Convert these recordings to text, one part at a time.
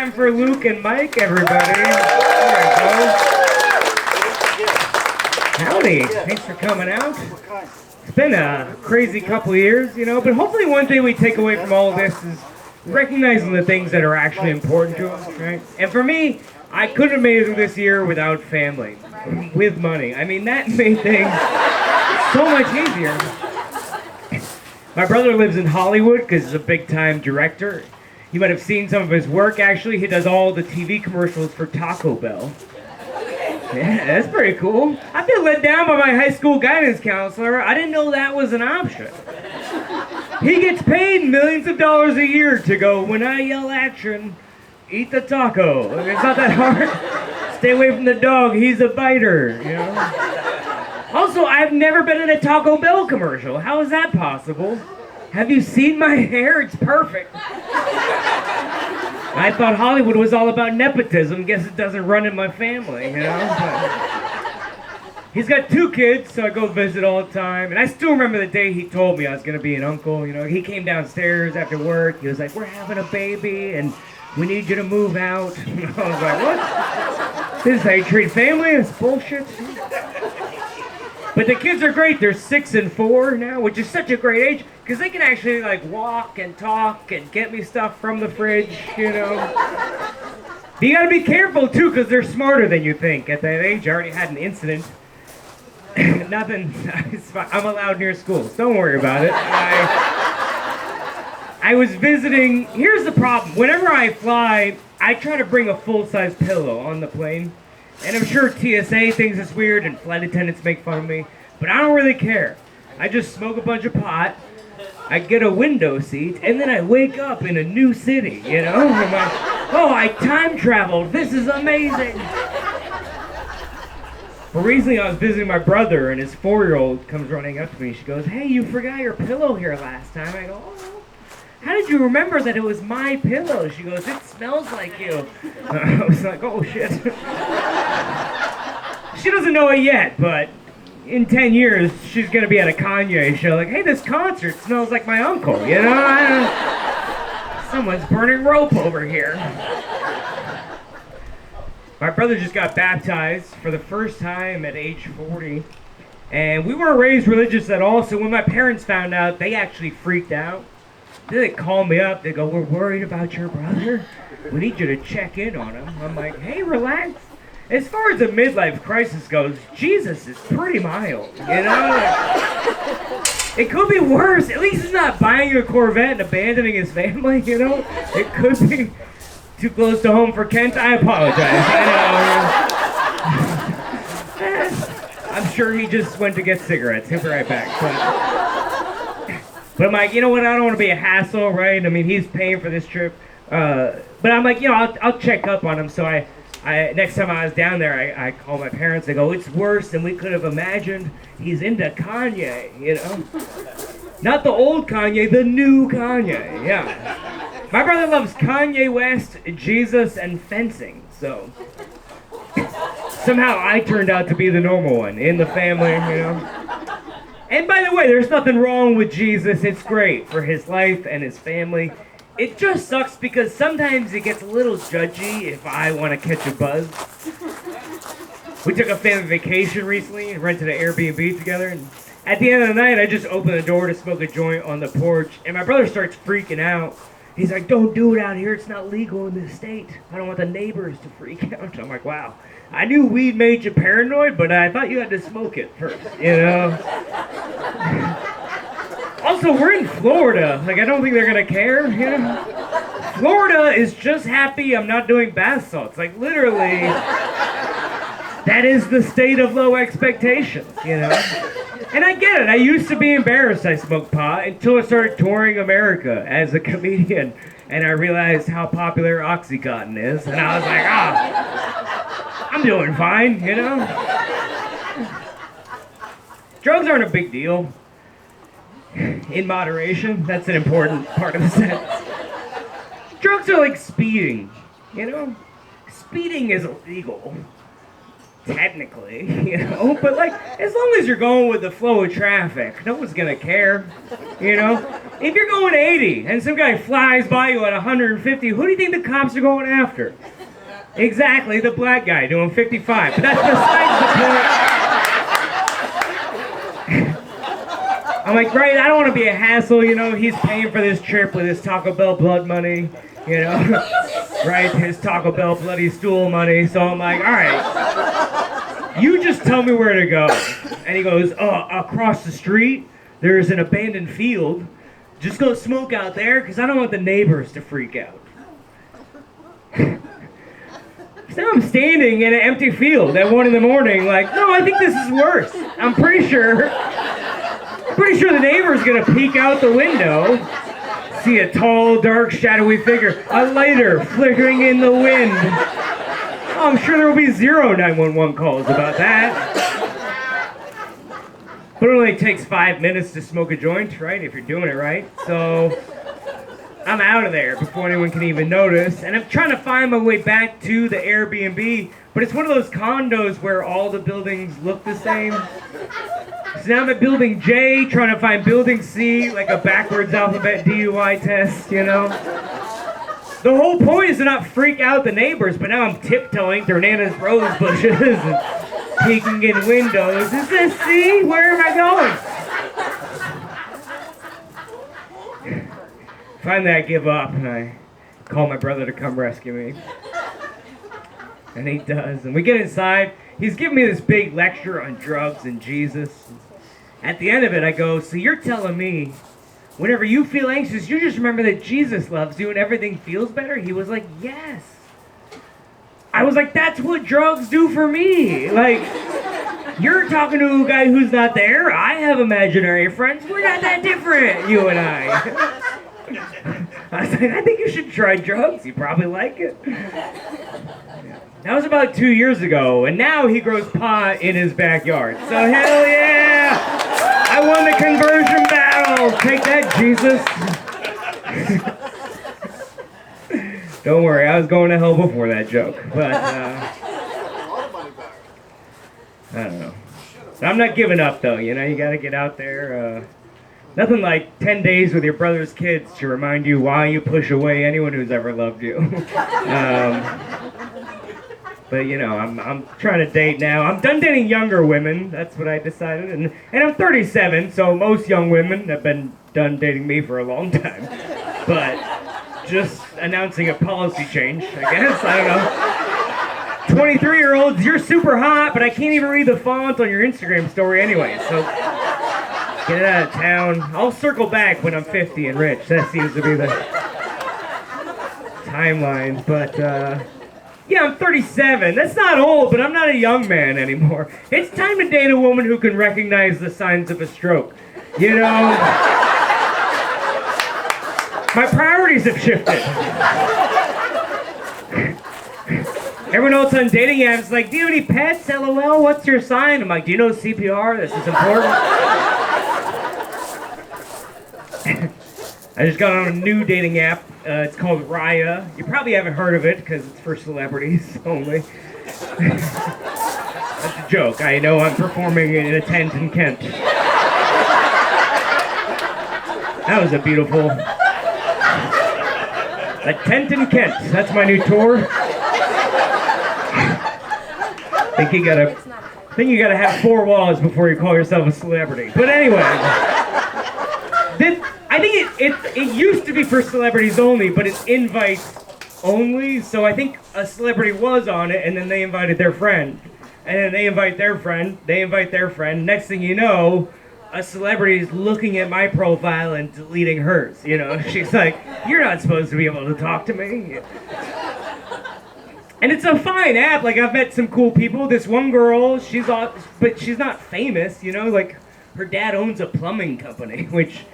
time for Luke and Mike, everybody. There we go. Howdy. Thanks for coming out. It's been a crazy couple of years, but hopefully one thing we take away from all of this is recognizing the things that are actually important to us, right? And for me, I couldn't have made it through this year without family, with money. I mean, that made things so much easier. My brother lives in Hollywood because he's a big-time director. You might have seen some of his work, actually. He does all the TV commercials for Taco Bell. Yeah, that's pretty cool. I feel let down by my high school guidance counselor. I didn't know that was an option. He gets paid millions of dollars a year to go, when I yell action, eat the taco. It's not that hard. Stay away from the dog, he's a biter, Also, I've never been in a Taco Bell commercial. How is that possible? Have you seen my hair? It's perfect. I thought Hollywood was all about nepotism. Guess it doesn't run in my family, But he's got 2 kids, so I go visit all the time. And I still remember the day he told me I was going to be an uncle. He came downstairs after work. He was like, we're having a baby, and we need you to move out. I was like, what? This is how you treat family? That's bullshit. But the kids are great. They're 6 and 4 now, which is such a great age, because they can actually walk and talk and get me stuff from the fridge, You gotta be careful too, because they're smarter than you think. At that age, I already had an incident. Nothing. I'm allowed near schools. Don't worry about it. I was visiting. Here's the problem. Whenever I fly, I try to bring a full-size pillow on the plane. And I'm sure TSA thinks it's weird and flight attendants make fun of me, but I don't really care. I just smoke a bunch of pot, I get a window seat, and then I wake up in a new city, I'm like, oh, I time traveled, this is amazing. Well, recently I was visiting my brother, and his 4-year-old comes running up to me. She goes, hey, you forgot your pillow here last time. I go, oh. How did you remember that it was my pillow? She goes, it smells like you. I was like, oh shit. She doesn't know it yet, but in 10 years, she's gonna be at a Kanye show like, hey, this concert smells like my uncle, Someone's burning rope over here. My brother just got baptized for the first time at age 40. And we weren't raised religious at all, so when my parents found out, they actually freaked out. They call me up, they go, we're worried about your brother. We need you to check in on him. I'm like, hey, relax. As far as a midlife crisis goes, Jesus is pretty mild, It could be worse. At least he's not buying you a Corvette and abandoning his family, It could be too close to home for Kent. I apologize, I'm sure he just went to get cigarettes. He'll be right back. But I'm like, you know what? I don't want to be a hassle, right? I mean, he's paying for this trip. But I'm like, I'll check up on him. So I next time I was down there, I called my parents. They go, it's worse than we could have imagined. He's into Kanye, Not the old Kanye, the new Kanye, yeah. My brother loves Kanye West, Jesus, and fencing. So somehow I turned out to be the normal one in the family, And by the way, there's nothing wrong with Jesus. It's great for his life and his family. It just sucks because sometimes it gets a little judgy if I want to catch a buzz. We took a family vacation recently and rented an Airbnb together. And at the end of the night, I just opened the door to smoke a joint on the porch. And my brother starts freaking out. He's like, don't do it out here. It's not legal in this state. I don't want the neighbors to freak out. I'm like, wow. I knew weed made you paranoid, but I thought you had to smoke it first, Also, we're in Florida. I don't think they're gonna care, Florida is just happy I'm not doing bath salts. Literally, that is the state of low expectations, And I get it. I used to be embarrassed I smoked pot until I started touring America as a comedian, and I realized how popular Oxycontin is, and I was like, I'm doing fine, Drugs aren't a big deal. In moderation, that's an important part of the sentence. Drugs are like speeding, Speeding is illegal. technically, but like, as long as you're going with the flow of traffic, no one's gonna care, If you're going 80 and some guy flies by you at 150, who do you think the cops are going after? Exactly, the black guy doing 55, but that's besides the point. I'm like, right, I don't want to be a hassle, he's paying for this trip with his Taco Bell blood money, right, his Taco Bell bloody stool money, so I'm like, all right, you just tell me where to go. And he goes, across the street, there's an abandoned field, just go smoke out there, because I don't want the neighbors to freak out. So I'm standing in an empty field at 1 a.m, like, no, I think this is worse. I'm pretty sure the neighbor's gonna peek out the window, see a tall, dark, shadowy figure, a lighter flickering in the wind. Oh, I'm sure there will be 0 911 calls about that. But it only takes 5 minutes to smoke a joint, right, if you're doing it right. So I'm out of there before anyone can even notice. And I'm trying to find my way back to the Airbnb, but it's one of those condos where all the buildings look the same. So now I'm at building J, trying to find building C, like a backwards alphabet DUI test, The whole point is to not freak out the neighbors, but now I'm tiptoeing through Nana's rose bushes and peeking in windows. Is this C? Where am I going? Finally I give up and I call my brother to come rescue me. And he does. And we get inside. He's giving me this big lecture on drugs and Jesus. At the end of it, I go, so you're telling me whenever you feel anxious, you just remember that Jesus loves you and everything feels better? He was like, yes. I was like, that's what drugs do for me. Like, you're talking to a guy who's not there. I have imaginary friends. We're not that different, you and I. I was like, I think you should try drugs. You probably like it. That was about 2 years ago, and now he grows pot in his backyard. So hell yeah! I won the conversion battle! Take that, Jesus! Don't worry, I was going to hell before that joke, but, I don't know. I'm not giving up, though, you gotta get out there. Nothing like 10 days with your brother's kids to remind you why you push away anyone who's ever loved you. But I'm trying to date now. I'm done dating younger women. That's what I decided. And I'm 37, so most young women have been done dating me for a long time. But just announcing a policy change, I guess. I don't know. 23-year-olds, you're super hot, but I can't even read the font on your Instagram story anyway. So get it out of town. I'll circle back when I'm 50 and rich. That seems to be the timeline. But yeah, I'm 37. That's not old, but I'm not a young man anymore. It's time to date a woman who can recognize the signs of a stroke. My priorities have shifted. Everyone else on dating apps is like, do you have any pets? LOL, what's your sign? I'm like, do you know CPR? This is important. I just got on a new dating app. It's called Raya. You probably haven't heard of it because it's for celebrities only. That's a joke. I know I'm performing in a tent in Kent. That was a beautiful... A tent in Kent. That's my new tour. I think you gotta have 4 walls before you call yourself a celebrity. But anyway... I think it used to be for celebrities only, but it's invites only. So I think a celebrity was on it, and then they invited their friend. And then they invite their friend, they invite their friend. Next thing you know, a celebrity is looking at my profile and deleting hers. She's like, you're not supposed to be able to talk to me. And it's a fine app. Like, I've met some cool people. This one girl, but she's not famous, like, her dad owns a plumbing company, which...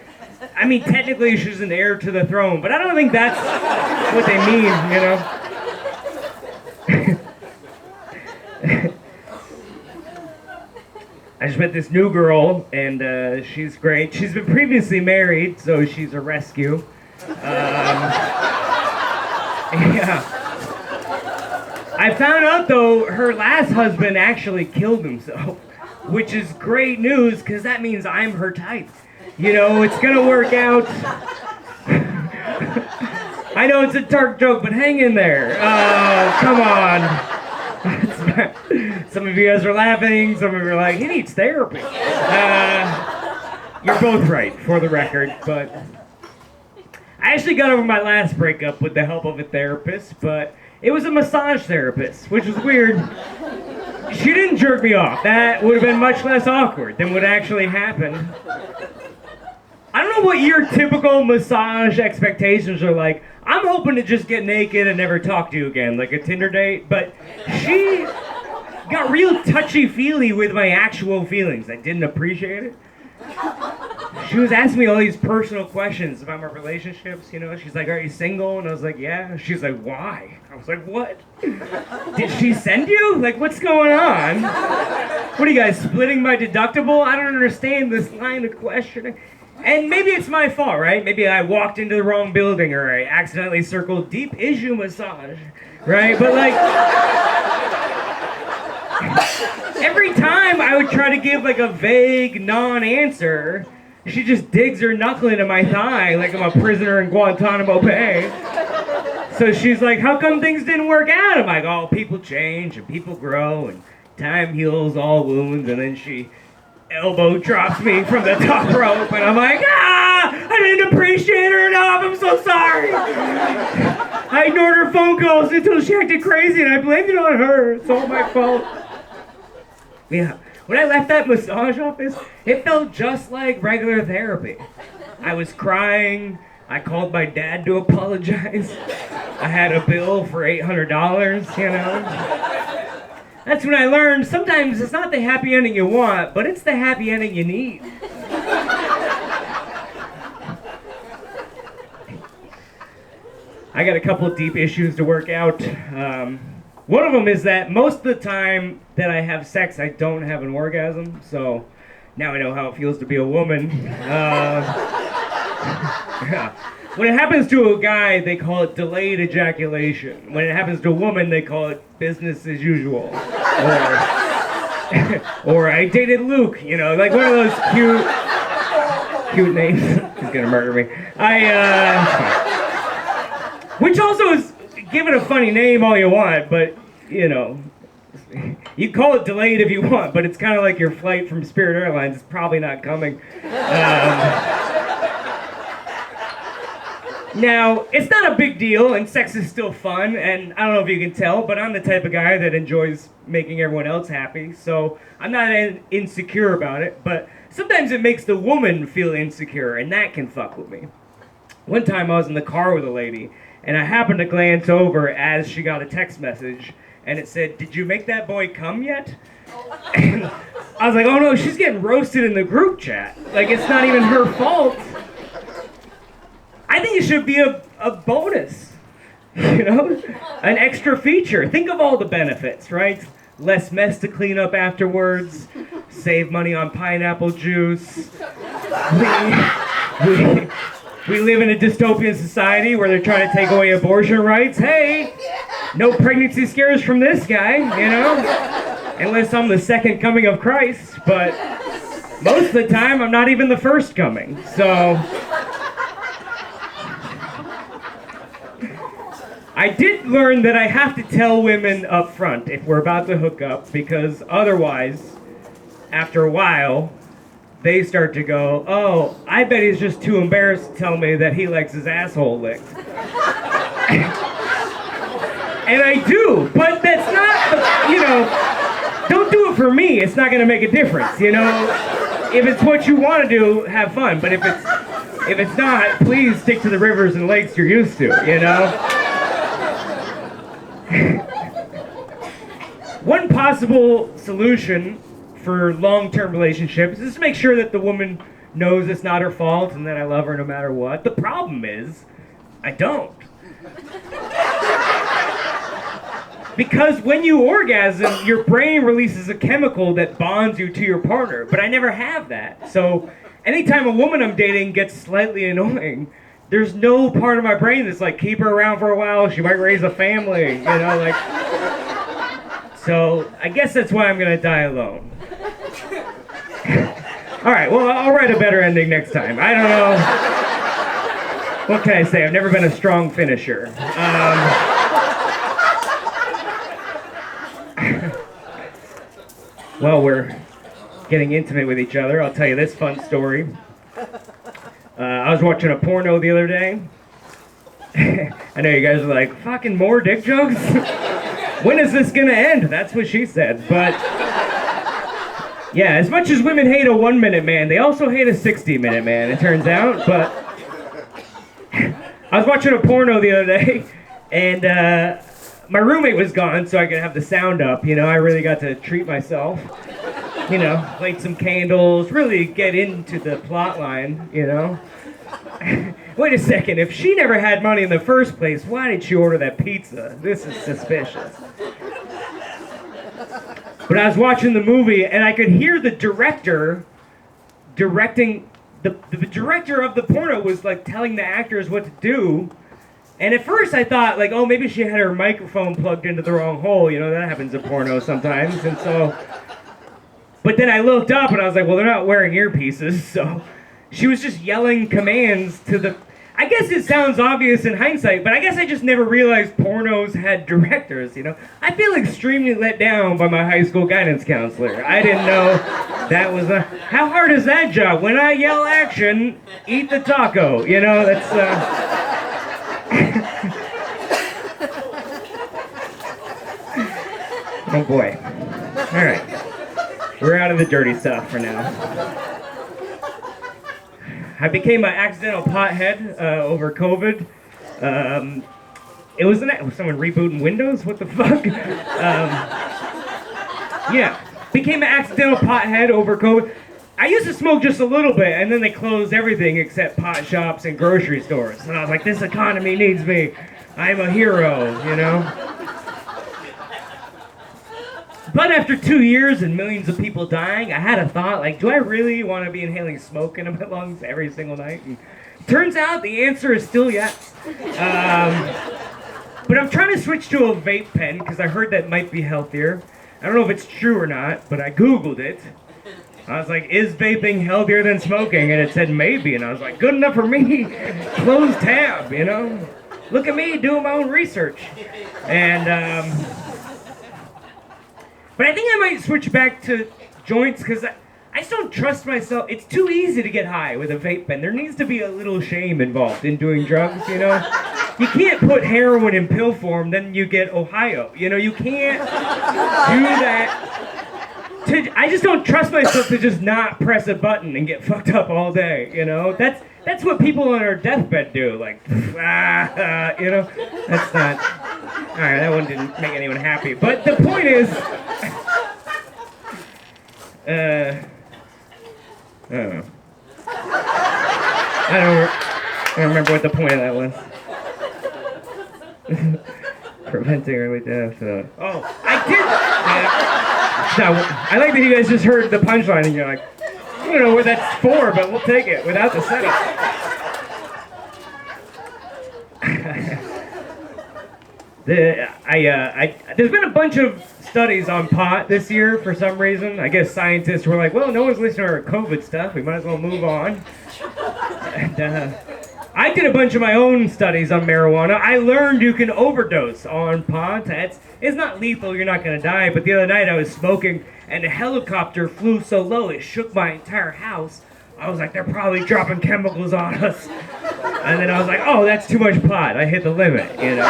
I mean, technically she's an heir to the throne, but I don't think that's what they mean, I just met this new girl, and she's great. She's been previously married, so she's a rescue. Yeah. I found out though her last husband actually killed himself, which is great news because that means I'm her type. You know, it's gonna work out. I know it's a dark joke, but hang in there. Come on. Some of you guys are laughing, some of you are like, he needs therapy. You're both right, for the record, but I actually got over my last breakup with the help of a therapist, but it was a massage therapist, which was weird. She didn't jerk me off. That would have been much less awkward than what actually happened. I don't know what your typical massage expectations are like. I'm hoping to just get naked and never talk to you again, like a Tinder date, but she got real touchy-feely with my actual feelings. I didn't appreciate it. She was asking me all these personal questions about my relationships, you know. She's like, are you single? And I was like, yeah. She's like, why? I was like, what? Did she send you? Like, what's going on? What are you guys, splitting my deductible? I don't understand this line of questioning. And maybe it's my fault, right? Maybe I walked into the wrong building or I accidentally circled deep issue massage, right? But like, every time I would try to give like a vague non-answer, she just digs her knuckle into my thigh like I'm a prisoner in Guantanamo Bay. So she's like, how come things didn't work out? I'm like, oh, people change and people grow and time heals all wounds. And then she elbow drops me from the top rope and I'm like, I didn't appreciate her enough, I'm so sorry. I ignored her phone calls until she acted crazy and I blamed it on her. It's all my fault. Yeah, when I left that massage office, it felt just like regular therapy. I was crying, I called my dad to apologize. I had a bill for $800, you know. That's when I learned sometimes it's not the happy ending you want, but it's the happy ending you need. I got a couple of deep issues to work out. One of them is that most of the time that I have sex, I don't have an orgasm, so now I know how it feels to be a woman. Yeah. When it happens to a guy, they call it delayed ejaculation. When it happens to a woman, they call it business as usual. Or I dated Luke, you know, like one of those cute names. He's gonna murder me. Which also is, give it a funny name all you want, but, you know, you call it delayed if you want, but it's kind of like your flight from Spirit Airlines is probably not coming. Now, it's not a big deal, and sex is still fun, and I don't know if you can tell, but I'm the type of guy that enjoys making everyone else happy, so I'm not insecure about it, but sometimes it makes the woman feel insecure, and that can fuck with me. One time I was in the car with a lady, and I happened to glance over as she got a text message, and it said, did you make that boy come yet? And I was like, oh no, she's getting roasted in the group chat. Like, it's not even her fault. I think it should be a bonus, you know, an extra feature. Think of all the benefits, right? Less mess to clean up afterwards, save money on pineapple juice. We live in a dystopian society where they're trying to take away abortion rights. Hey, no pregnancy scares from this guy, you know, unless I'm the second coming of Christ, but most of the time I'm not even the first coming, so. I did learn that I have to tell women up front if we're about to hook up, because otherwise, after a while, they start to go, oh, I bet he's just too embarrassed to tell me that he likes his asshole licked. And I do, but that's not, you know, don't do it for me. It's not going to make a difference, you know. If it's what you want to do, have fun. But if it's not, please stick to the rivers and lakes you're used to, you know. One possible solution for long-term relationships is to make sure that the woman knows it's not her fault and that I love her no matter what. The problem is, I don't. Because when you orgasm, your brain releases a chemical that bonds you to your partner, but I never have that. So anytime a woman I'm dating gets slightly annoying, there's no part of my brain that's like, keep her around for a while, she might raise a family, you know, like. So I guess that's why I'm gonna die alone. All right, well, I'll write a better ending next time. I don't know. What can I say? I've never been a strong finisher. Well, we're getting intimate with each other. I'll tell you this fun story. I was watching a porno the other day. I know you guys are like, fucking more dick jokes? When is this gonna end? That's what she said. But yeah, as much as women hate a 1-minute man, they also hate a 60-minute man, it turns out. But I was watching a porno the other day, and my roommate was gone, so I could have the sound up. You know, I really got to treat myself. You know, light some candles, really get into the plot line, you know. Wait a second, if she never had money in the first place, why did she order that pizza? This is suspicious. But I was watching the movie, and I could hear the director directing, the director of the porno was like telling the actors what to do. And at first I thought, like, oh, maybe she had her microphone plugged into the wrong hole. You know, that happens in porno sometimes. And so, but then I looked up and I was like, well, they're not wearing earpieces. So she was just yelling commands to the, I guess it sounds obvious in hindsight, but I guess I just never realized pornos had directors, you know? I feel extremely let down by my high school guidance counselor. I didn't know that was a, how hard is that job? When I yell action, eat the taco, you know, that's, oh boy. All right. We're out of the dirty stuff for now. I became an accidental pothead over COVID. It was someone rebooting Windows? What the fuck? Yeah. Became an accidental pothead over COVID. I used to smoke just a little bit, and then they closed everything except pot shops and grocery stores. And I was like, this economy needs me. I'm a hero, you know? But after 2 years and millions of people dying, I had a thought, like, do I really want to be inhaling smoke into my lungs every single night? And turns out the answer is still yes. But I'm trying to switch to a vape pen because I heard that might be healthier. I don't know if it's true or not, but I Googled it. I was like, is vaping healthier than smoking? And it said maybe, and I was like, good enough for me. Close tab, you know? Look at me doing my own research. And, but I think I might switch back to joints because I just don't trust myself. It's too easy to get high with a vape pen. There needs to be a little shame involved in doing drugs, you know? You can't put heroin in pill form, then you get Ohio. You know, you can't do that. I just don't trust myself to just not press a button and get fucked up all day, you know? That's what people on their deathbed do, like, you know? That's not... Alright, that one didn't make anyone happy. But the point is... I don't know. I don't remember what the point of that was. Preventing early death. Oh, I did... No, I like that you guys just heard the punchline and you're like, I don't know what that's for, but we'll take it without the setup. There's been a bunch of studies on pot this year for some reason. I guess scientists were like, well, no one's listening to our COVID stuff. We might as well move on. And I did a bunch of my own studies on marijuana. I learned you can overdose on pot. It's not lethal, you're not gonna die, but the other night I was smoking and a helicopter flew so low it shook my entire house. I was like, they're probably dropping chemicals on us. And then I was like, oh, that's too much pot. I hit the limit, you know?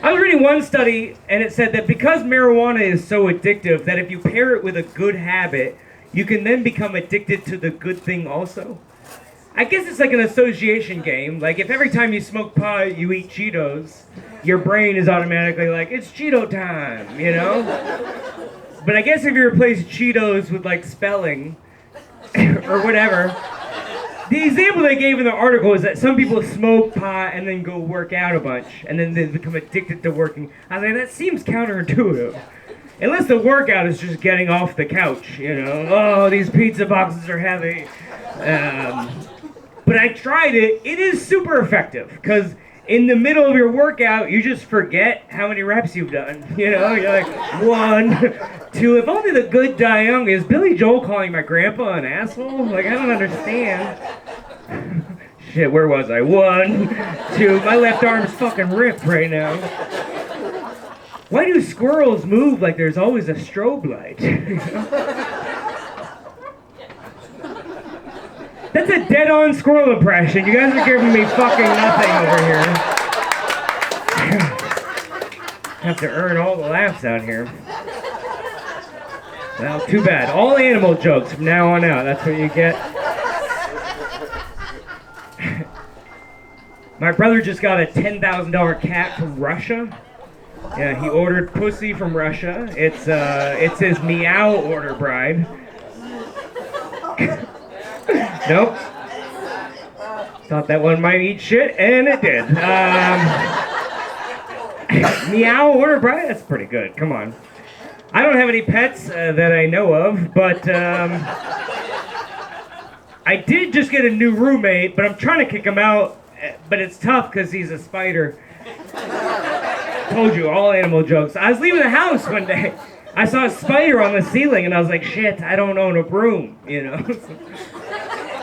I was reading one study and it said that because marijuana is so addictive that if you pair it with a good habit, you can then become addicted to the good thing also. I guess it's like an association game. Like if every time you smoke pot, you eat Cheetos, your brain is automatically like, it's Cheeto time, you know? But I guess if you replace Cheetos with like spelling or whatever, the example they gave in the article is that some people smoke pot and then go work out a bunch and then they become addicted to working. I was like, that seems counterintuitive. Unless the workout is just getting off the couch, you know? Oh, these pizza boxes are heavy. But I tried it. It is super effective because in the middle of your workout, you just forget how many reps you've done. You know, you're like, 1, 2. If only the good die young. Is Billy Joel calling my grandpa an asshole? Like, I don't understand. Shit, where was I? 1, 2. My left arm's fucking ripped right now. Why do squirrels move like there's always a strobe light? That's a dead-on squirrel impression. You guys are giving me fucking nothing over here. Have to earn all the laughs out here. Well, too bad. All animal jokes from now on out. That's what you get. My brother just got a $10,000 cat from Russia. Yeah, he ordered pussy from Russia. It's his meow order bride. Nope. Thought that one might eat shit, and it did. Meow order bride? That's pretty good. Come on. I don't have any pets that I know of, but I did just get a new roommate, but I'm trying to kick him out. But it's tough because he's a spider. Told you, all animal jokes. I was leaving the house one day. I saw a spider on the ceiling, and I was like, shit, I don't own a broom, you know?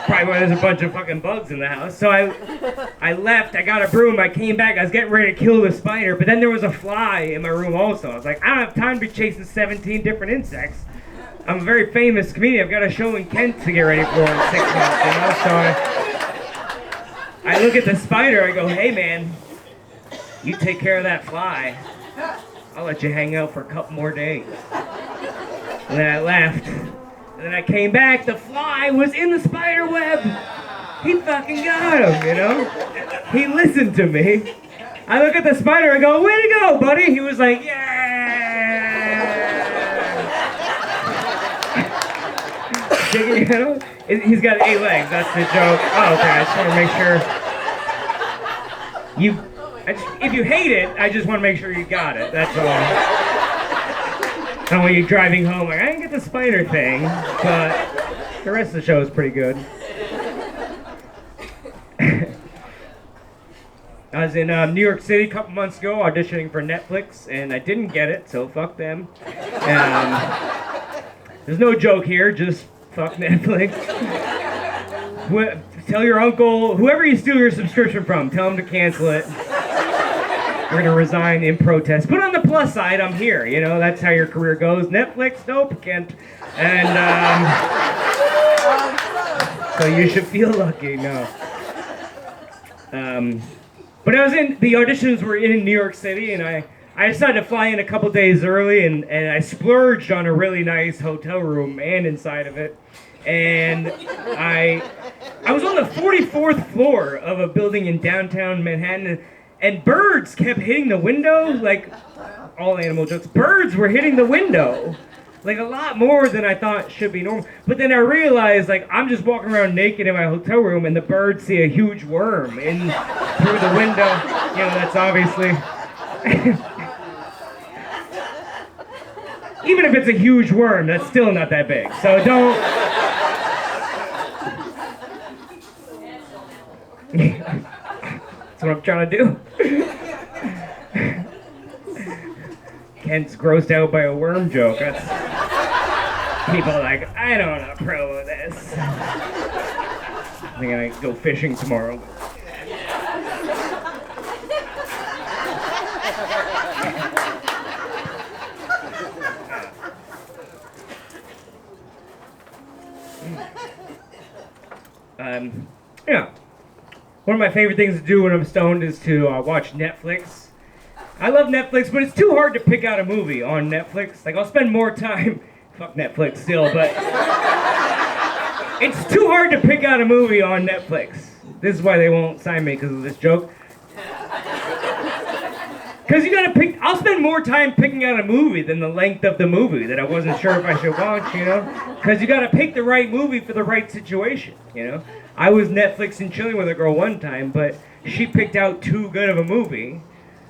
Probably why there's a bunch of fucking bugs in the house. So I left, I got a broom, I came back, I was getting ready to kill the spider, but then there was a fly in my room also. I was like, I don't have time to be chasing 17 different insects. I'm a very famous comedian. I've got a show in Kent to get ready for in 6 months, you know? So I look at the spider, I go, hey man, you take care of that fly. I'll let you hang out for a couple more days. And then I left. And then I came back, the fly was in the spider web. He fucking got him, you know? He listened to me. I look at the spider and go, way to go, buddy. He was like, yeah. You know? He's got 8 legs, that's the joke. Oh, okay, I just want to make sure. If you hate it, I just want to make sure you got it, that's all. And when you're driving home, like, I didn't get the spider thing, but the rest of the show is pretty good. I was in New York City a couple months ago auditioning for Netflix, and I didn't get it, so fuck them. There's no joke here, just fuck Netflix. Tell your uncle, whoever you steal your subscription from, tell him to cancel it. We're gonna resign in protest. But on the plus side, I'm here. You know, that's how your career goes. Netflix, nope, can't. And so you should feel lucky. No. But I was the auditions were in New York City, and I decided to fly in a couple days early, and I splurged on a really nice hotel room and inside of it. And I was on the 44th floor of a building in downtown Manhattan. And birds kept hitting the window, like all animal jokes. Birds were hitting the window, like a lot more than I thought should be normal. But then I realized, like, I'm just walking around naked in my hotel room, and the birds see a huge worm in through the window. You know, that's obviously. Even if it's a huge worm, that's still not that big. So don't. That's what I'm trying to do. Kent's grossed out by a worm joke. That's people are like, I don't approve of this. I think I go fishing tomorrow. Yeah. One of my favorite things to do when I'm stoned is to watch Netflix. I love Netflix, but it's too hard to pick out a movie on Netflix. Like, I'll spend more time... Fuck Netflix still, but... It's too hard to pick out a movie on Netflix. This is why they won't sign me, because of this joke. Because you gotta pick... I'll spend more time picking out a movie than the length of the movie that I wasn't sure if I should watch, you know? Because you gotta pick the right movie for the right situation, you know? I was Netflix and chilling with a girl one time, but she picked out too good of a movie.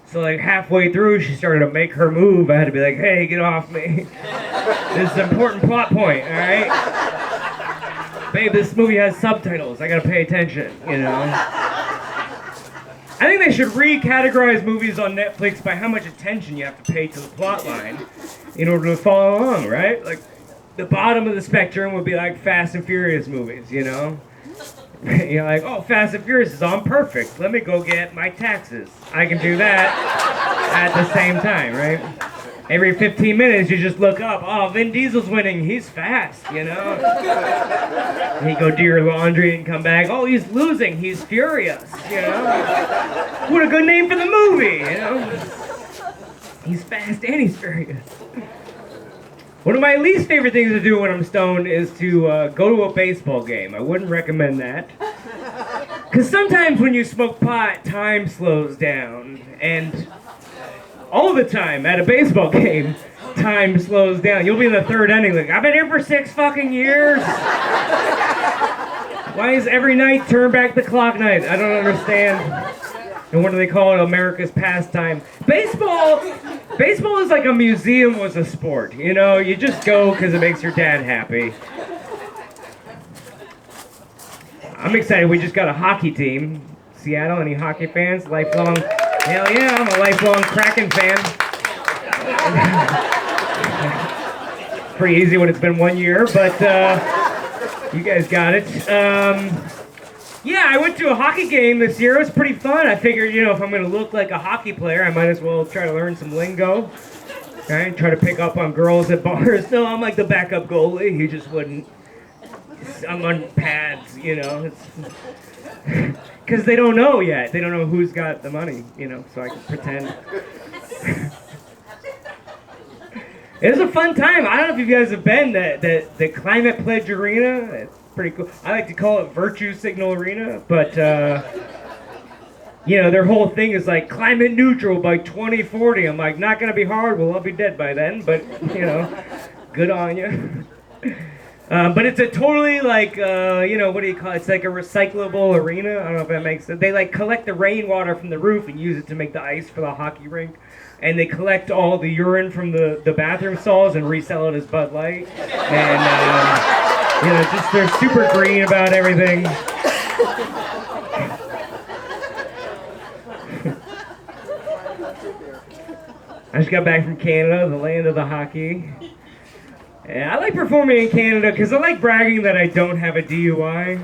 So like halfway through, she started to make her move. I had to be like, hey, get off me. This is an important plot point, all right? Babe, this movie has subtitles. I gotta pay attention, you know? I think they should recategorize movies on Netflix by how much attention you have to pay to the plot line in order to follow along, right? Like, the bottom of the spectrum would be like Fast and Furious movies, you know? You're like, oh, Fast and Furious is on, perfect. Let me go get my taxes. I can do that at the same time, right? Every 15 minutes, you just look up. Oh, Vin Diesel's winning. He's fast, you know? You go do your laundry and come back. Oh, he's losing. He's furious, you know? What a good name for the movie, you know? He's fast and he's furious. One of my least favorite things to do when I'm stoned is to go to a baseball game. I wouldn't recommend that. Because sometimes when you smoke pot, time slows down. And all the time at a baseball game, time slows down. You'll be in the third inning like, I've been here for 6 fucking years. Why is every night turn back the clock night? I don't understand. And what do they call it? America's pastime. Baseball is like a museum was a sport. You know, you just go because it makes your dad happy. I'm excited. We just got a hockey team. Seattle, any hockey fans? Lifelong. Hell yeah, I'm a lifelong Kraken fan. Pretty easy when it's been 1 year, but you guys got it. Yeah, I went to a hockey game this year. It was pretty fun. I figured, you know, if I'm going to look like a hockey player, I might as well try to learn some lingo. Right? Try to pick up on girls at bars. No, I'm like the backup goalie. He just wouldn't. I'm on pads, you know. Because they don't know yet. They don't know who's got the money, you know, so I can pretend. It was a fun time. I don't know if you guys have been the Climate Pledge Arena. It's pretty cool. I like to call it Virtue Signal Arena, but you know, their whole thing is like climate neutral by 2040. I'm like, not gonna be hard. We'll all be dead by then, but you know, good on you. But it's a totally like, you know, what do you call it? It's like a recyclable arena. I don't know if that makes sense. They like collect the rainwater from the roof and use it to make the ice for the hockey rink. And they collect all the urine from the bathroom stalls and resell it as Bud Light. And, you know, just they're super green about everything. I just got back from Canada, the land of the hockey. Yeah, I like performing in Canada because I like bragging that I don't have a DUI.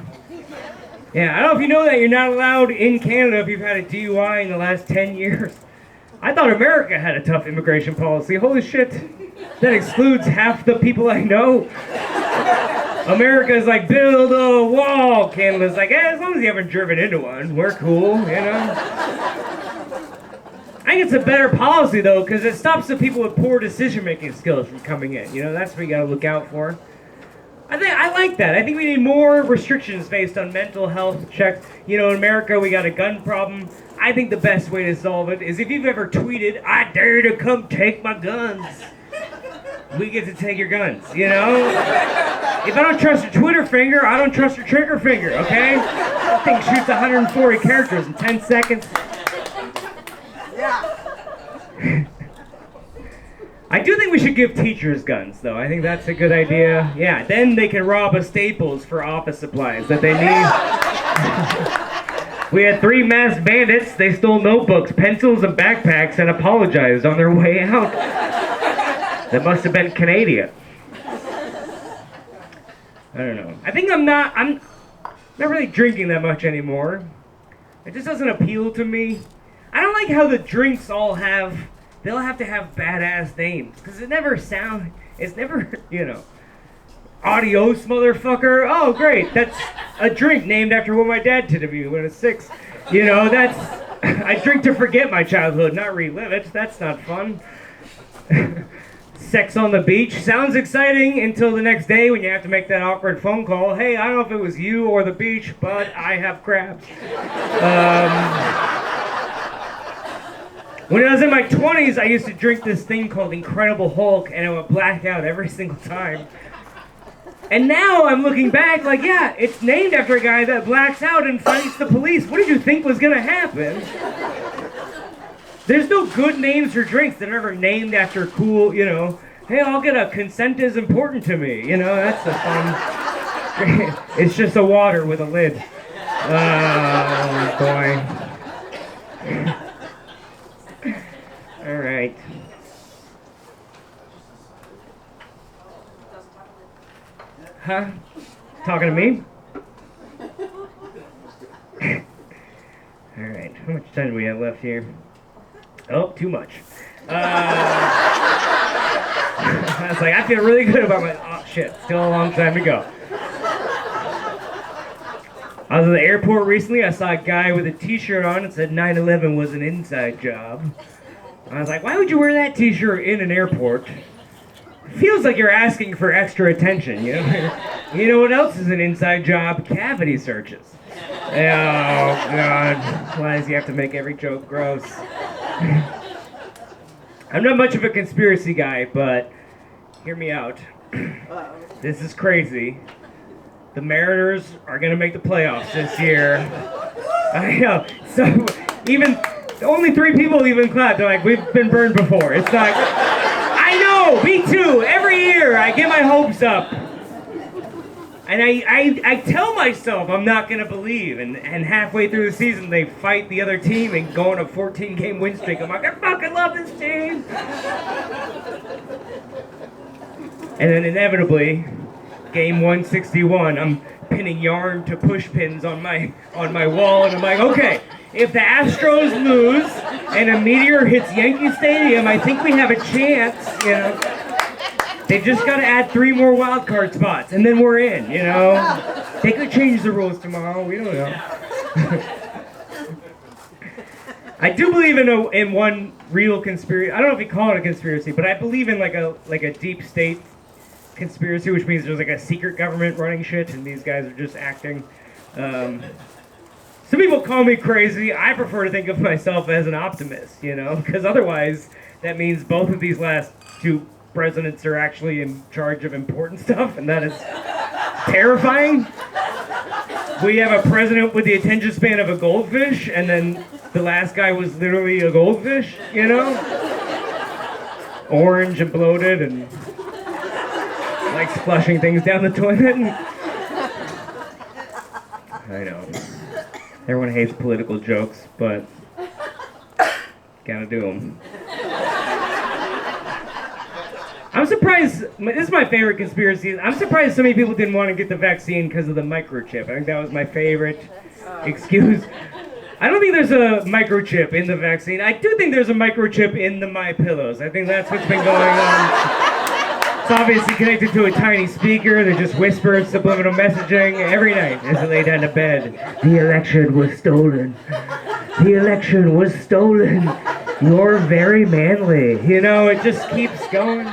Yeah, I don't know if you know that you're not allowed in Canada if you've had a DUI in the last 10 years. I thought America had a tough immigration policy. Holy shit, that excludes half the people I know. America's like, build a wall. Canada's like, as long as you haven't driven into one, we're cool, you know? I think it's a better policy, though, because it stops the people with poor decision-making skills from coming in. You know, that's what you got to look out for. I like that. I think we need more restrictions based on mental health checks. You know, in America, we got a gun problem. I think the best way to solve it is if you've ever tweeted, I dare you to come take my guns. We get to take your guns, you know? If I don't trust your Twitter finger, I don't trust your trigger finger, okay? That thing shoots 140 characters in 10 seconds. I do think we should give teachers guns, though. I think that's a good idea. Yeah, then they can rob a Staples for office supplies that they need. We had 3 masked bandits. They stole notebooks, pencils, and backpacks and apologized on their way out. That must have been Canadian. I don't know. I think I'm not really drinking that much anymore. It just doesn't appeal to me. I don't like how the drinks they'll have to have badass names, because it's never, you know, adios, motherfucker. Oh, great, that's a drink named after what my dad did to me when I was 6. You know, I drink to forget my childhood, not relive it. That's not fun. Sex on the beach sounds exciting until the next day when you have to make that awkward phone call. Hey, I don't know if it was you or the beach, but I have crabs. When I was in my 20s, I used to drink this thing called Incredible Hulk, and I would black out every single time. And now I'm looking back like, yeah, it's named after a guy that blacks out and fights the police. What did you think was going to happen? There's no good names for drinks that are ever named after cool, you know, hey, I'll get a consent is important to me. You know, that's the fun. It's just a water with a lid. Oh, boy. All right. Huh? Talking to me? All right. How much time do we have left here? Oh, too much. I was like, I feel really good about my. Oh shit! Still a long time to go. I was at the airport recently. I saw a guy with a T-shirt on that said 9/11 was an inside job. I was like, why would you wear that T-shirt in an airport? Feels like you're asking for extra attention, you know? You know what else is an inside job? Cavity searches. Oh, God. Why does he have to make every joke gross? I'm not much of a conspiracy guy, but hear me out. This is crazy. The Mariners are going to make the playoffs this year. I know. So, even... Only 3 people even clapped. They're like, we've been burned before. It's like... I know! Me too! Every year I get my hopes up. And I tell myself I'm not going to believe. And halfway through the season, they fight the other team and go on a 14-game win streak. I'm like, I fucking love this team! And then inevitably, game 161, I'm pinning yarn to push pins on my wall. And I'm like, okay, if the Astros lose and a meteor hits Yankee Stadium, I think we have a chance, you know. They just got to add 3 more wild card spots, and then we're in, you know. They could change the rules tomorrow. We don't know. I do believe in one real conspiracy. I don't know if you call it a conspiracy, but I believe in like a deep state conspiracy, which means there's like a secret government running shit, and these guys are just acting. Some people call me crazy. I prefer to think of myself as an optimist, you know, because otherwise that means both of these last 2 presidents are actually in charge of important stuff, and that is terrifying. We have a president with the attention span of a goldfish, and then the last guy was literally a goldfish, you know? Orange and bloated and likes flushing things down the toilet. I know. Everyone hates political jokes, but gotta do them. I'm surprised, this is my favorite conspiracy, I'm surprised so many people didn't want to get the vaccine because of the microchip. I think that was my favorite excuse. I don't think there's a microchip in the vaccine. I do think there's a microchip in the My Pillows. I think that's what's been going on. It's obviously connected to a tiny speaker that just whispers subliminal messaging every night as I lay down to bed. The election was stolen. The election was stolen. You're very manly. You know, it just keeps going.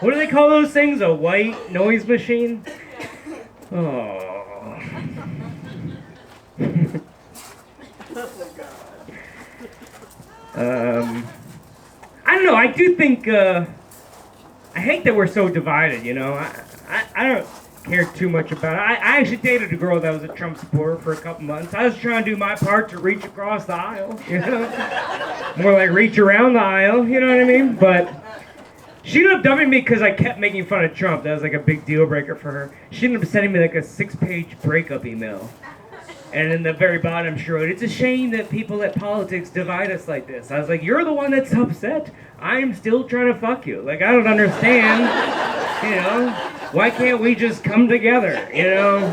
What do they call those things? A white noise machine? Oh. I don't know. I do think, I hate that we're so divided, you know. I don't care too much about it. I actually dated a girl that was a Trump supporter for a couple months. I was trying to do my part to reach across the aisle, you know. More like reach around the aisle, you know what I mean? But she ended up dumping me because I kept making fun of Trump. That was like a big deal breaker for her. She ended up sending me like a 6-page breakup email. And in the very bottom she wrote, "It's a shame that people at politics divide us like this." I was like, you're the one that's upset. I'm still trying to fuck you. Like, I don't understand. You know? Why can't we just come together, you know?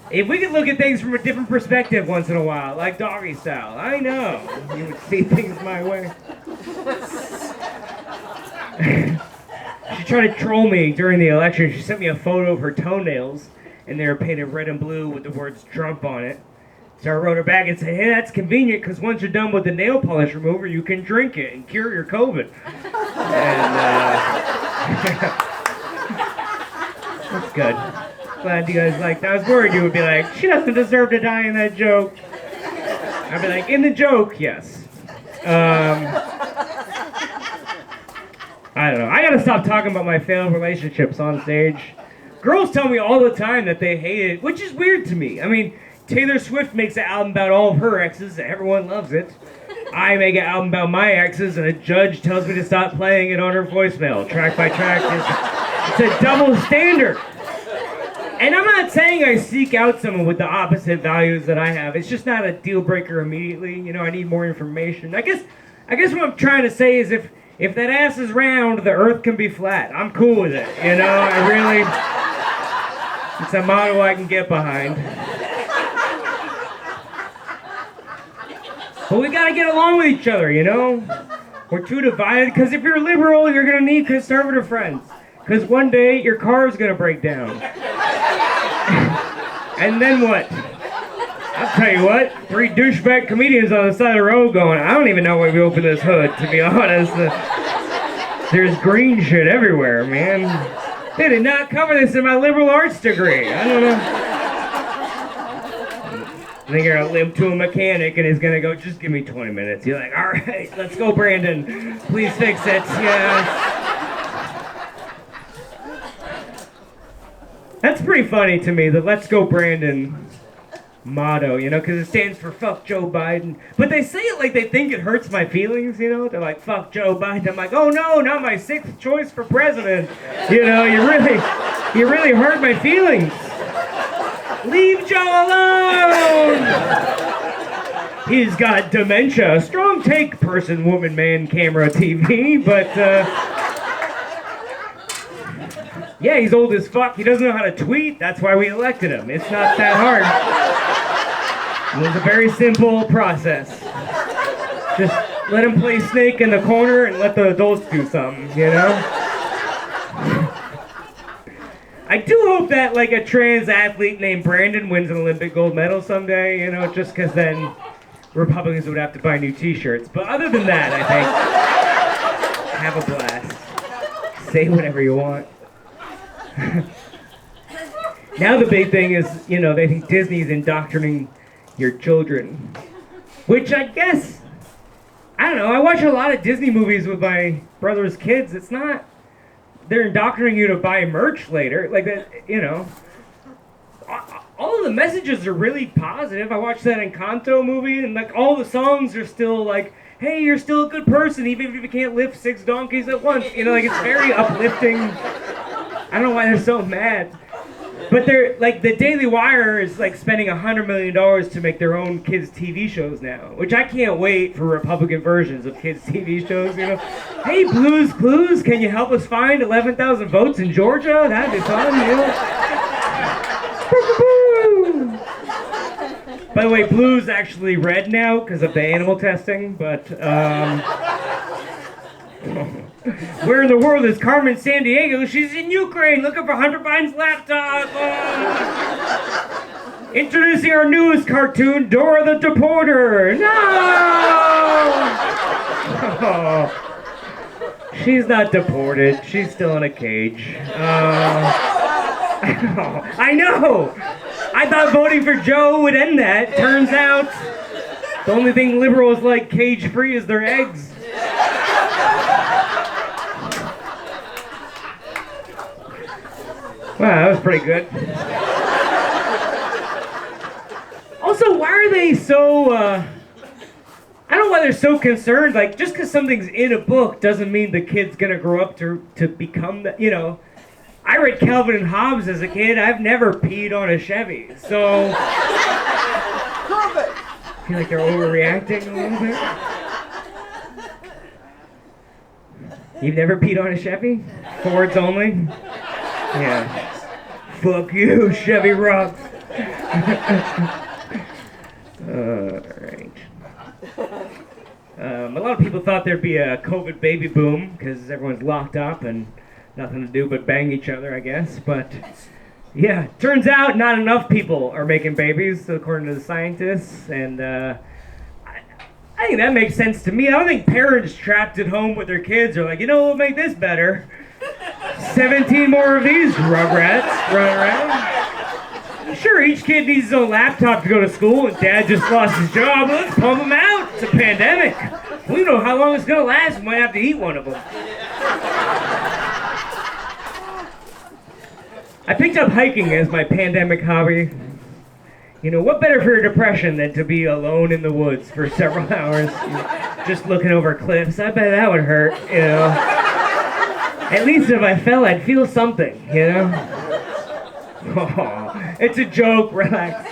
If we could look at things from a different perspective once in a while, like doggy style, I know you would see things my way. She tried to troll me during the election. She sent me a photo of her toenails, and they were painted red and blue with the words Trump on it. So I wrote her back and said, hey, that's convenient because once you're done with the nail polish remover, you can drink it and cure your COVID. And, that's good. Glad you guys liked that. I was worried you would be like, she doesn't deserve to die in that joke. I'd be like, in the joke, yes. I don't know. I gotta stop talking about my failed relationships on stage. Girls tell me all the time that they hate it, which is weird to me. I mean, Taylor Swift makes an album about all of her exes, everyone loves it. I make an album about my exes, and a judge tells me to stop playing it on her voicemail, track by track. It's a double standard. And I'm not saying I seek out someone with the opposite values that I have. It's just not a deal breaker immediately. You know, I need more information. I guess what I'm trying to say is if that ass is round, the earth can be flat. I'm cool with it. You know, I really, it's a motto I can get behind. But we gotta get along with each other, you know? We're too divided, because if you're liberal, you're gonna need conservative friends. Because one day, your car's gonna break down. And then what? I'll tell you what, 3 douchebag comedians on the side of the road going, I don't even know why we opened this hood, to be honest. There's green shit everywhere, man. They did not cover this in my liberal arts degree. I don't know. And then you're gonna limp to a mechanic and he's gonna go, just give me 20 minutes. You're like, all right, let's go, Brandon. Please fix it. Yeah. That's pretty funny to me, the Let's Go Brandon motto, you know, because it stands for fuck Joe Biden. But they say it like they think it hurts my feelings, you know? They're like, fuck Joe Biden. I'm like, oh no, not my 6th choice for president. You know, you really hurt my feelings. Leave Joe alone! He's got dementia. Strong take, person, woman, man, camera, TV, but, yeah, he's old as fuck. He doesn't know how to tweet. That's why we elected him. It's not that hard. It was a very simple process. Just let him play snake in the corner and let the adults do something, you know? I do hope that, like, a trans athlete named Brandon wins an Olympic gold medal someday, you know, just because then Republicans would have to buy new t-shirts. But other than that, I think, have a blast. Say whatever you want. Now the big thing is, you know, they think Disney's indoctrinating your children. Which I guess, I don't know, I watch a lot of Disney movies with my brother's kids. It's not, they're indoctrinating you to buy merch later. Like that, you know. All of the messages are really positive. I watched that Encanto movie and like all the songs are still like, hey, you're still a good person even if you can't lift 6 donkeys at once. You know, like it's very uplifting. I don't know why they're so mad. But they're, like, the Daily Wire is, like, spending $100 million to make their own kids' TV shows now. Which I can't wait for Republican versions of kids' TV shows, you know. Hey, Blues Clues, can you help us find 11,000 votes in Georgia? That'd be fun, you know. By the way, Blue's actually red now because of the animal testing, but, where in the world is Carmen Sandiego? She's in Ukraine looking for Hunter Biden's laptop. Introducing our newest cartoon, Dora the Deporter. No! Oh. She's not deported. She's still in a cage. I know! I thought voting for Joe would end that. Turns out, the only thing liberals like cage-free is their eggs. Wow, that was pretty good. Also, why are they so, I don't know why they're so concerned. Like, just because something's in a book doesn't mean the kid's gonna grow up to become that, you know. I read Calvin and Hobbes as a kid. I've never peed on a Chevy, so. I feel like they're overreacting a little bit. You've never peed on a Chevy? Fords only? Yeah. Fuck you, Chevy rocks. Alright. A lot of people thought there'd be a COVID baby boom because everyone's locked up and nothing to do but bang each other, I guess. But yeah, turns out not enough people are making babies, according to the scientists. And I think that makes sense to me. I don't think parents trapped at home with their kids are like, you know, we'll make this better. 17 more of these rugrats running around. Sure, each kid needs his own laptop to go to school, and Dad just lost his job. Let's pump him out. It's a pandemic. We don't know how long it's going to last. We might have to eat one of them. I picked up hiking as my pandemic hobby. You know, what better for your depression than to be alone in the woods for several hours, just looking over cliffs? I bet that would hurt, you know. At least if I fell, I'd feel something, you know? Oh, it's a joke, relax.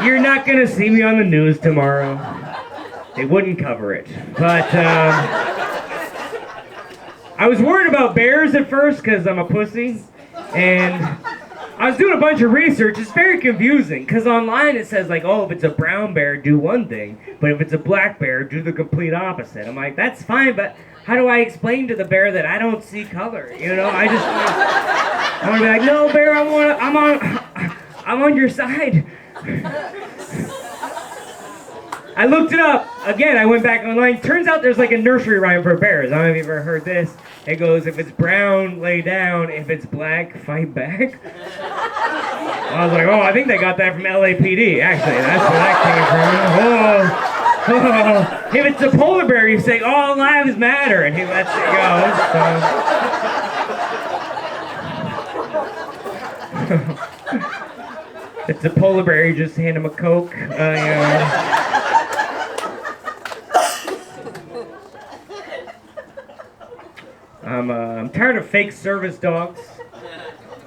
You're not gonna see me on the news tomorrow. They wouldn't cover it. But I was worried about bears at first because I'm a pussy. And I was doing a bunch of research. It's very confusing because online it says like, oh, if it's a brown bear, do one thing. But if it's a black bear, do the complete opposite. I'm like, that's fine, but how do I explain to the bear that I don't see color? You know, I want to be like, no, bear, I'm on your side. I looked it up. Again, I went back online. Turns out there's like a nursery rhyme for bears. I don't know if you've ever heard this. It goes, if it's brown, lay down. If it's black, fight back. I was like, oh, I think they got that from LAPD. Actually, that's where that came from. Oh. If it's a polar bear, you say, all lives matter. And he lets it go. So. It's a polar bear, you just hand him a Coke. I'm tired of fake service dogs.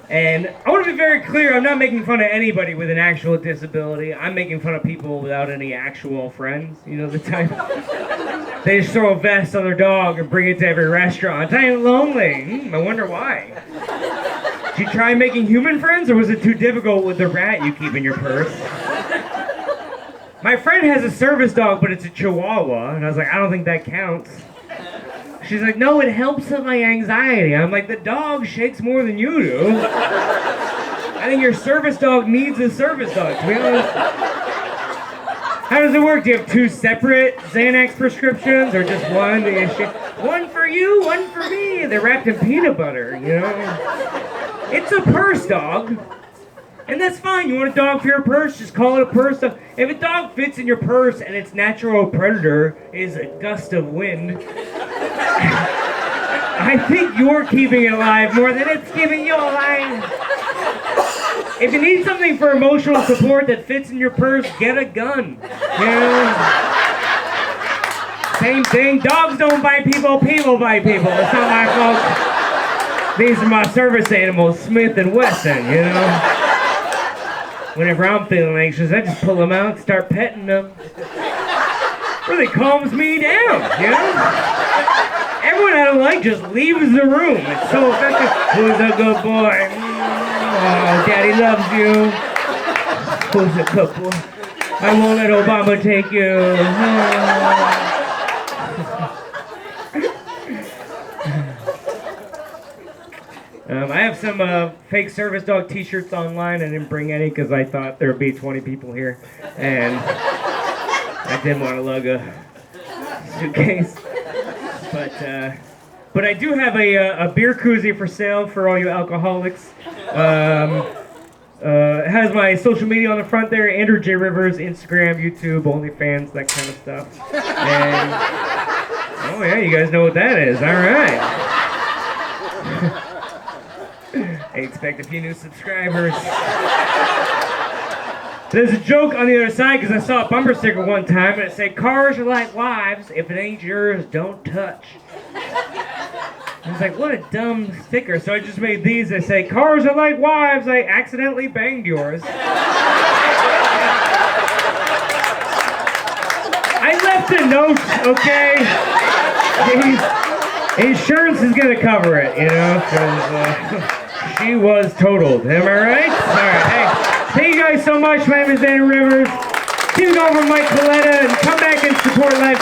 And I want to be very clear, I'm not making fun of anybody with an actual disability. I'm making fun of people without any actual friends. You know, the type. They just throw a vest on their dog and bring it to every restaurant. I'm lonely. I wonder why. Did you try making human friends, or was it too difficult with the rat you keep in your purse? My friend has a service dog, but it's a Chihuahua. And I was like, I don't think that counts. She's like, no, it helps with my anxiety. I'm like, the dog shakes more than you do. I think your service dog needs a service dog, to be honest. How does it work? Do you have two separate Xanax prescriptions, or just one? One for you, one for me. They're wrapped in peanut butter, you know? It's a purse dog. And that's fine. You want a dog for your purse? Just call it a purse dog. If a dog fits in your purse and its natural predator is a gust of wind, I think you're keeping it alive more than it's keeping you alive. If you need something for emotional support that fits in your purse, get a gun. You know? Same thing. Dogs don't bite people, people bite people. It's not my fault. These are my service animals, Smith and Wesson, you know? Whenever I'm feeling anxious, I just pull them out and start petting them. Really calms me down, you know? Everyone I don't like just leaves the room. It's so effective. Who's a good boy? Oh, Daddy loves you. Who's a good boy? I won't let Obama take you. Oh. I have some fake service dog t-shirts online. I didn't bring any because I thought there would be 20 people here. And I didn't want to lug a suitcase. But I do have a beer koozie for sale for all you alcoholics. It has my social media on the front there, Andrew J. Rivers, Instagram, YouTube, OnlyFans, that kind of stuff. And, oh yeah, you guys know what that is, all right. I expect a few new subscribers. There's a joke on the other side because I saw a bumper sticker one time and it said, cars are like wives, if it ain't yours, don't touch. I was like, what a dumb sticker. So I just made these that say, cars are like wives, I accidentally banged yours. I left a note, okay? Insurance is going to cover it, you know, because she was totaled. Am I right? All right, hey. Thank you guys so much. My name is Andrew Rivers. Keep it over Mike Coletta and come back and support Life.